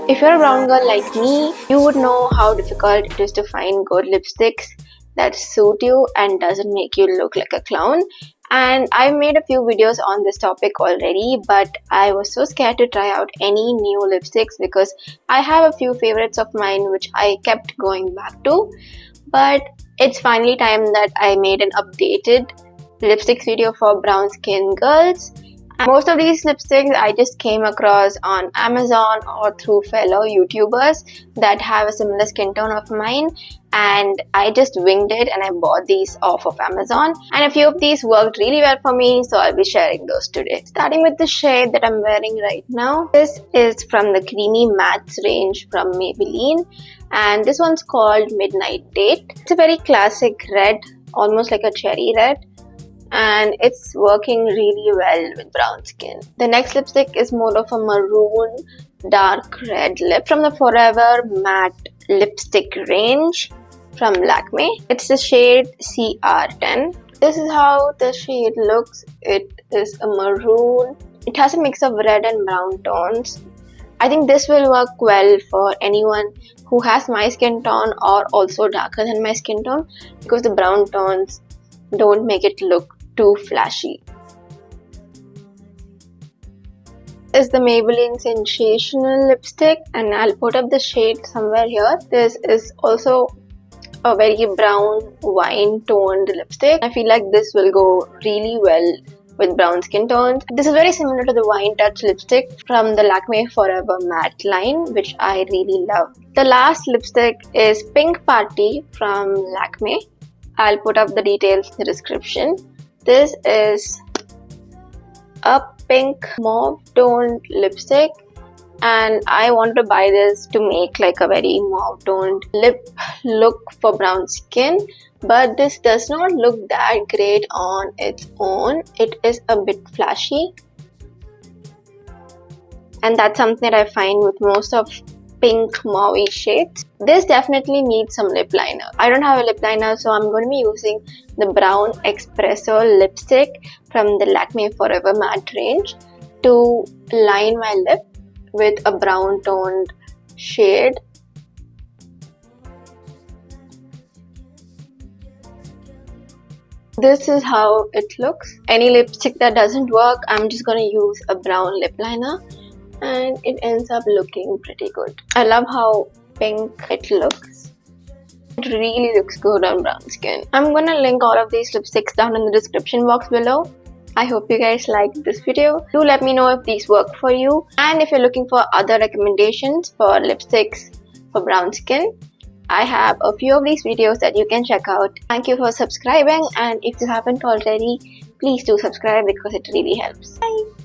If you're a brown girl like me, you would know how difficult it is to find good lipsticks that suit you and doesn't make you look like a clown. And I've made a few videos on this topic already, but I was so scared to try out any new lipsticks because I have a few favorites of mine which I kept going back to. But it's finally time that I made an updated lipsticks video for brown skin girls. And most of these lipsticks I just came across on Amazon or through fellow YouTubers that have a similar skin tone of mine, and I just winged it and I bought these off of Amazon, and a few of these worked really well for me, so I'll be sharing those today. Starting with the shade that I'm wearing right now. This is from the Creamy Mattes range from Maybelline, and this one's called Midnight Date. It's a very classic red, almost like a cherry red, and it's working really well with brown skin. The next lipstick is more of a maroon dark red lip from the Forever Matte Lipstick range from Lakme. It's the shade CR10. This is how the shade looks. It is a maroon. It has a mix of red and brown tones. I think this will work well for anyone who has my skin tone or also darker than my skin tone, because the brown tones don't make it look too flashy. This is the Maybelline Sensational lipstick, and I'll put up the shade somewhere here. This is also a very brown wine toned lipstick. I feel like this will go really well with brown skin tones. This is very similar to the Wine Touch lipstick from the Lakme Forever Matte line, which I really love. The last lipstick is Pink Party from Lakme. I'll put up the details in the description. This is a pink mauve toned lipstick, and I want to buy this to make like a very mauve toned lip look for brown skin, but this does not look that great on its own. It is a bit flashy, and that's something that I find with most of pink mauve shades. This definitely needs some lip liner. I don't have a lip liner, so I'm going to be using the Brown Espresso lipstick from the Lakme Forever Matte range to line my lip with a brown toned shade. This is how it looks. Any lipstick that doesn't work, I'm just going to use a brown lip liner, and it ends up looking pretty good. I love how pink it looks. It really looks good on brown skin. I'm gonna link all of these lipsticks down in the description box below. I hope you guys liked this video. Do let me know if these work for you, and if you're looking for other recommendations for lipsticks for brown skin, I have a few of these videos that you can check out. Thank you for subscribing, and if you haven't already, please do subscribe because it really helps. Bye!